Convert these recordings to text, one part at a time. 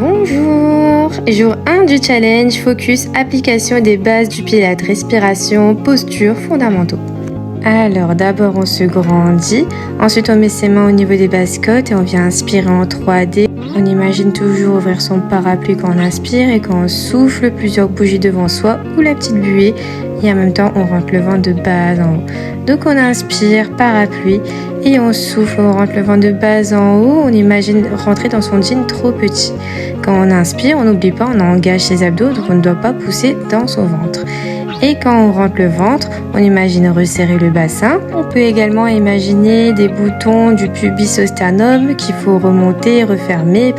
Bonjour! Jour 1 du challenge, focus, application des bases du Pilates, respiration, posture, fondamentaux. Alors d'abord on se grandit, ensuite on met ses mains au niveau des bases-côtes et on vient inspirer en 3D. On imagine toujours ouvrir son parapluie quand on inspire et quand on souffle, plusieurs bougies devant soi ou la petite buée. Et en même temps on rentre le vent de bas en haut. Donc on inspire, parapluie et on souffle, on rentre le vent de bas en haut. On imagine rentrer dans son jean trop petit. Quand on inspire, on n'oublie pas, on engage ses abdos, donc on ne doit pas pousser dans son ventre. Et quand on rentre le ventre, on imagine resserrer le bassin. On peut également imaginer des boutons du pubis au sternum qu'il faut refermer,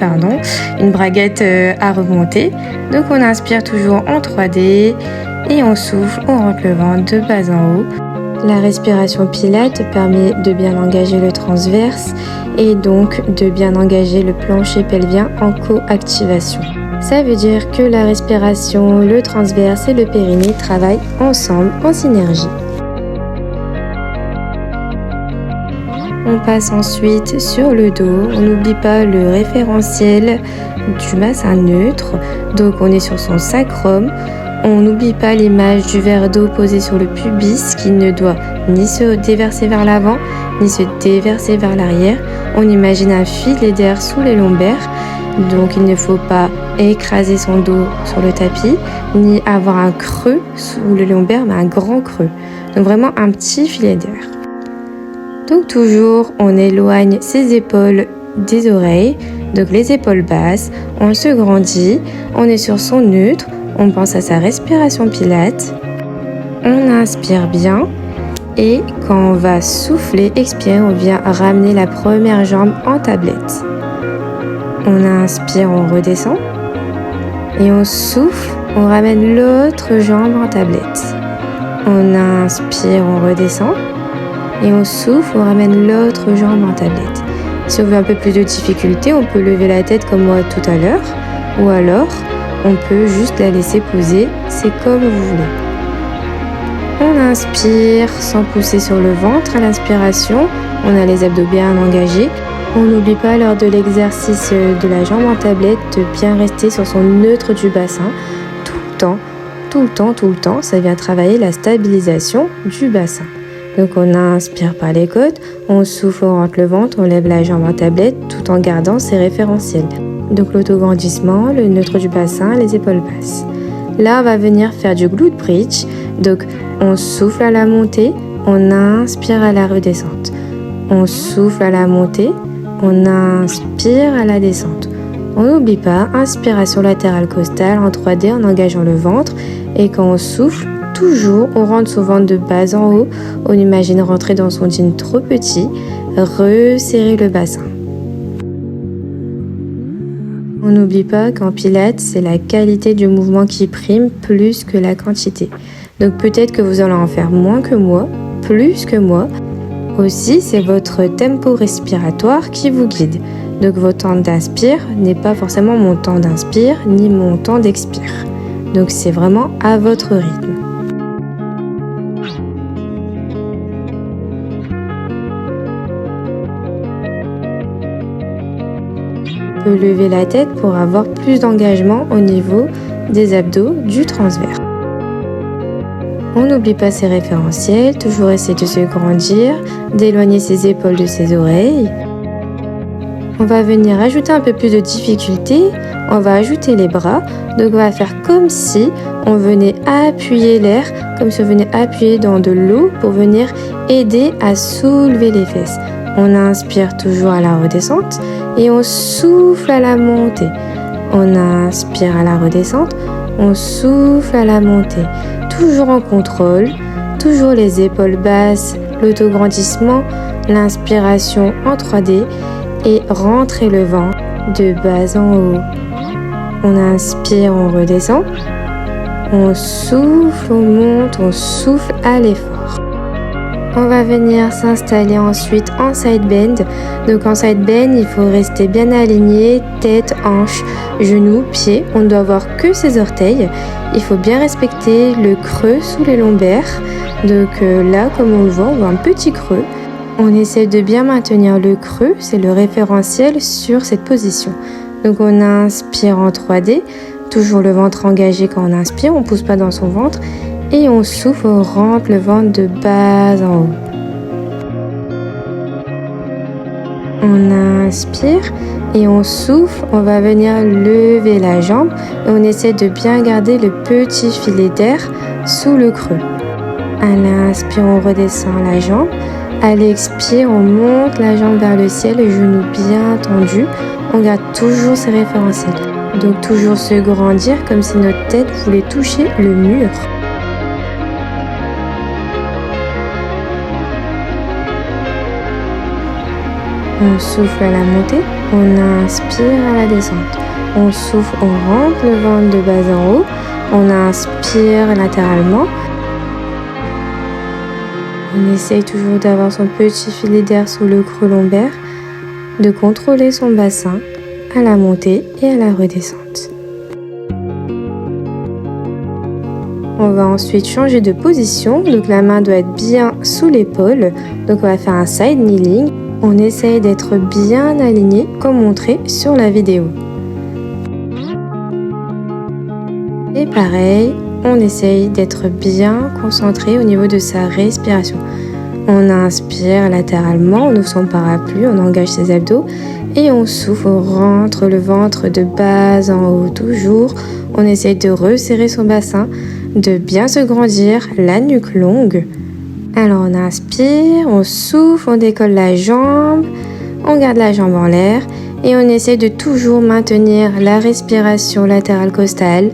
une braguette à remonter. Donc on inspire toujours en 3D et on souffle, on rentre le ventre de bas en haut. La respiration Pilates permet de bien engager le transverse et donc de bien engager le plancher pelvien en coactivation. Ça veut dire que la respiration, le transverse et le périnée travaillent ensemble en synergie. On passe ensuite sur le dos. On n'oublie pas le référentiel du bassin neutre. Donc on est sur son sacrum. On n'oublie pas l'image du verre d'eau posé sur le pubis qui ne doit ni se déverser vers l'avant ni se déverser vers l'arrière. On imagine un filet d'air sous les lombaires. Donc il ne faut pas écraser son dos sur le tapis, ni avoir un creux sous le lombaire, mais un grand creux. Donc vraiment un petit filet d'air. Donc toujours, on éloigne ses épaules des oreilles, donc les épaules basses, on se grandit, on est sur son neutre, on pense à sa respiration Pilates, on inspire bien et quand on va souffler, expirer, on vient ramener la première jambe en tablette. On inspire, on redescend et on souffle, on ramène l'autre jambe en tablette. On inspire, on redescend et on souffle, on ramène l'autre jambe en tablette. Si on veut un peu plus de difficulté, on peut lever la tête comme moi tout à l'heure ou alors on peut juste la laisser poser, c'est comme vous voulez. On inspire sans pousser sur le ventre à l'inspiration, on a les abdos bien engagés. On n'oublie pas lors de l'exercice de la jambe en tablette de bien rester sur son neutre du bassin tout le temps. Ça vient travailler la stabilisation du bassin. Donc on inspire par les côtes, on souffle, on rentre le ventre, on lève la jambe en tablette tout en gardant ses référentiels. Donc l'autograndissement, le neutre du bassin, les épaules basses. Là on va venir faire du glute bridge. Donc on souffle à la montée, on inspire à la redescente. On souffle à la montée. On inspire à la descente. On n'oublie pas, inspiration latérale costale en 3D en engageant le ventre. Et quand on souffle, toujours, on rentre son ventre de bas en haut. On imagine rentrer dans son jean trop petit, resserrer le bassin. On n'oublie pas qu'en Pilates, c'est la qualité du mouvement qui prime plus que la quantité. Donc peut-être que vous allez en faire moins que moi, plus que moi. Aussi, c'est votre tempo respiratoire qui vous guide. Donc votre temps d'inspire n'est pas forcément mon temps d'inspire ni mon temps d'expire. Donc c'est vraiment à votre rythme. On peut lever la tête pour avoir plus d'engagement au niveau des abdos du transverse. On n'oublie pas ses référentiels, toujours essayer de se grandir, d'éloigner ses épaules de ses oreilles. On va venir ajouter un peu plus de difficulté, on va ajouter les bras, donc on va faire comme si on venait appuyer l'air, comme si on venait appuyer dans de l'eau pour venir aider à soulever les fesses. On inspire toujours à la redescente et on souffle à la montée. On inspire à la redescente, on souffle à la montée. Toujours en contrôle, toujours les épaules basses, l'autograndissement, l'inspiration en 3D et rentrer le vent de bas en haut. On inspire, on redescend, on souffle, on monte, on souffle à l'effort. On va venir s'installer ensuite en side bend. Donc en side bend, il faut rester bien aligné, tête, hanche, genoux, pieds. On ne doit avoir que ses orteils. Il faut bien respecter le creux sous les lombaires. Donc là, comme on le voit, on voit un petit creux. On essaie de bien maintenir le creux, c'est le référentiel sur cette position. Donc on inspire en 3D, toujours le ventre engagé quand on inspire, on ne pousse pas dans son ventre. Et on souffle, on rentre le ventre de bas en haut. On inspire et on souffle, on va venir lever la jambe et on essaie de bien garder le petit filet d'air sous le creux. À l'inspire, on redescend la jambe. À l'expire, on monte la jambe vers le ciel, le genou bien tendu. On garde toujours ses référentiels. Donc toujours se grandir comme si notre tête voulait toucher le mur. On souffle à la montée, on inspire à la descente. On souffle, on rentre le ventre de bas en haut. On inspire latéralement. On essaye toujours d'avoir son petit filet d'air sous le creux lombaire, de contrôler son bassin à la montée et à la redescente. On va ensuite changer de position, donc la main doit être bien sous l'épaule. Donc on va faire un side kneeling. On essaye d'être bien aligné comme montré sur la vidéo. Et pareil, on essaye d'être bien concentré au niveau de sa respiration. On inspire latéralement, on ouvre son parapluie, on engage ses abdos et on souffle, on rentre le ventre de bas en haut toujours. On essaye de resserrer son bassin, de bien se grandir, la nuque longue. Alors on inspire, on souffle, on décolle la jambe, on garde la jambe en l'air et on essaie de toujours maintenir la respiration latérale costale,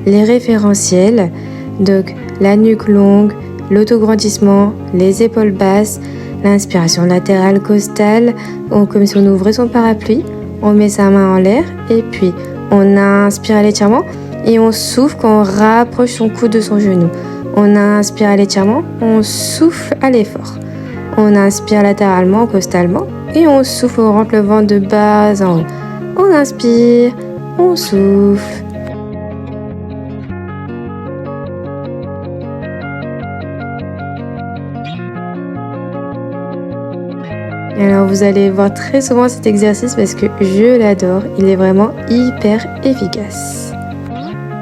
les référentiels, donc la nuque longue, l'autograndissement, les épaules basses, l'inspiration latérale costale, comme si on ouvrait son parapluie, on met sa main en l'air et puis on inspire à l'étirement et on souffle quand on rapproche son coude de son genou. On inspire à l'étirement, on souffle à l'effort. On inspire latéralement, costalement et on souffle, on rentre le ventre de bas en haut. On inspire, on souffle. Alors vous allez voir très souvent cet exercice parce que je l'adore, il est vraiment hyper efficace.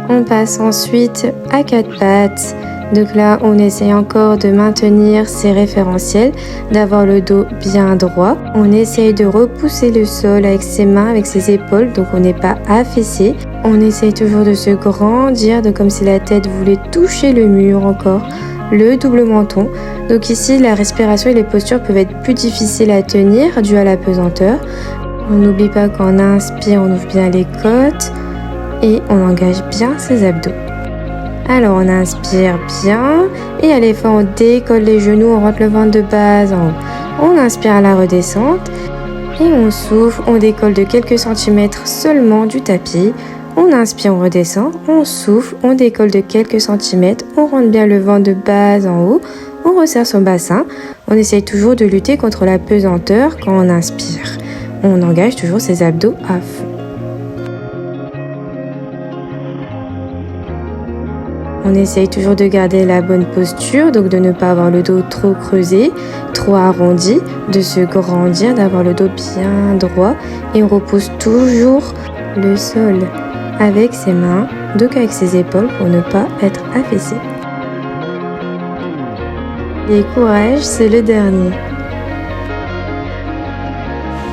On passe ensuite à 4 pattes. Donc là, on essaye encore de maintenir ses référentiels, d'avoir le dos bien droit. On essaye de repousser le sol avec ses mains, avec ses épaules, donc on n'est pas affaissé. On essaye toujours de se grandir, comme si la tête voulait toucher le mur encore. Le double menton. Donc ici, la respiration et les postures peuvent être plus difficiles à tenir dû à la pesanteur. On n'oublie pas qu'en inspire, on ouvre bien les côtes et on engage bien ses abdos. Alors on inspire bien et à l'effort on décolle les genoux, on rentre le ventre de bas en haut. On inspire à la redescente et on souffle, on décolle de quelques centimètres seulement du tapis. On inspire, on redescend, on souffle, on décolle de quelques centimètres, on rentre bien le ventre de bas en haut, on resserre son bassin. On essaye toujours de lutter contre la pesanteur quand on inspire. On engage toujours ses abdos à fond. On essaye toujours de garder la bonne posture, donc de ne pas avoir le dos trop creusé, trop arrondi, de se grandir, d'avoir le dos bien droit et on repousse toujours le sol avec ses mains, donc avec ses épaules pour ne pas être affaissé. Et courage, c'est le dernier.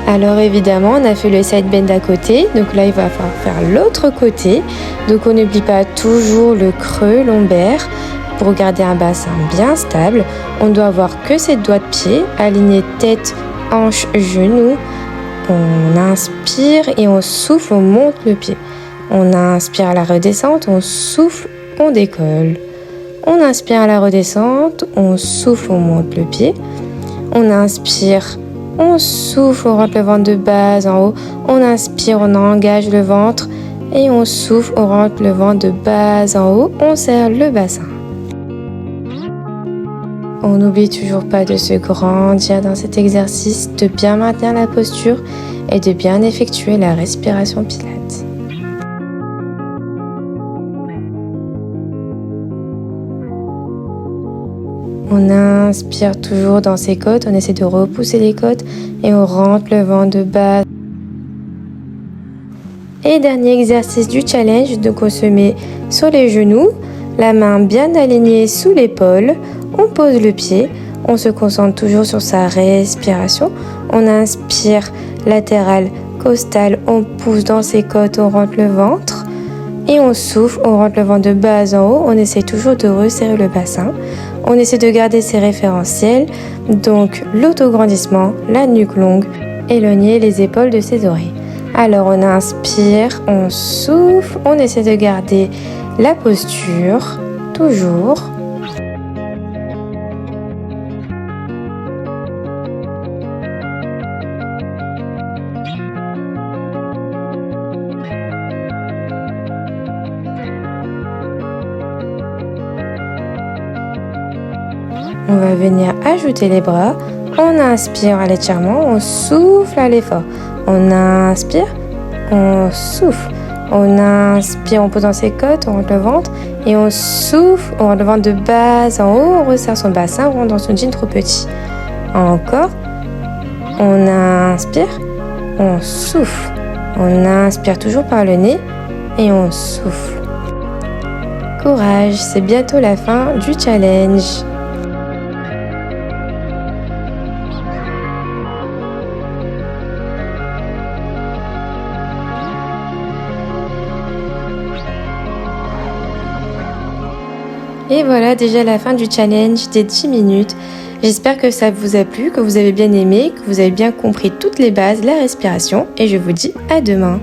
Alors évidemment, on a fait le side bend à côté, donc là il va falloir faire l'autre côté. Donc on n'oublie pas toujours le creux lombaire pour garder un bassin bien stable. On doit avoir que ses doigts de pied, alignés tête, hanche, genou. On inspire et on souffle, on monte le pied. On inspire à la redescente, on souffle, on décolle. On inspire à la redescente, on souffle, on monte le pied. On inspire. On souffle, on rentre le ventre de bas en haut. On inspire, on engage le ventre. Et on souffle, on rentre le ventre de bas en haut. On serre le bassin. On n'oublie toujours pas de se grandir dans cet exercice, de bien maintenir la posture et de bien effectuer la respiration Pilates. On inspire toujours dans ses côtes, on essaie de repousser les côtes et on rentre le ventre de bas. Et dernier exercice du challenge, donc on se met sur les genoux, la main bien alignée sous l'épaule, on pose le pied, on se concentre toujours sur sa respiration, on inspire latéral, costal, on pousse dans ses côtes, on rentre le ventre et on souffle, on rentre le ventre de bas en haut, on essaie toujours de resserrer le bassin, on essaie de garder ses référentiels, donc l'autograndissement, la nuque longue, éloigner les épaules de ses oreilles. Alors on inspire, on souffle, on essaie de garder la posture, toujours. On va venir ajouter les bras. On inspire à l'étirement, on souffle à l'effort. On inspire, on souffle. On inspire, on pose dans ses côtes, on rentre le ventre. Et on souffle, on rentre le ventre de bas en haut, on resserre son bassin, on rentre dans son jean trop petit. Encore. On inspire, on souffle. On inspire toujours par le nez et on souffle. Courage, c'est bientôt la fin du challenge. Et voilà déjà la fin du challenge des 10 minutes. J'espère que ça vous a plu, que vous avez bien aimé, que vous avez bien compris toutes les bases, la respiration. Et je vous dis à demain.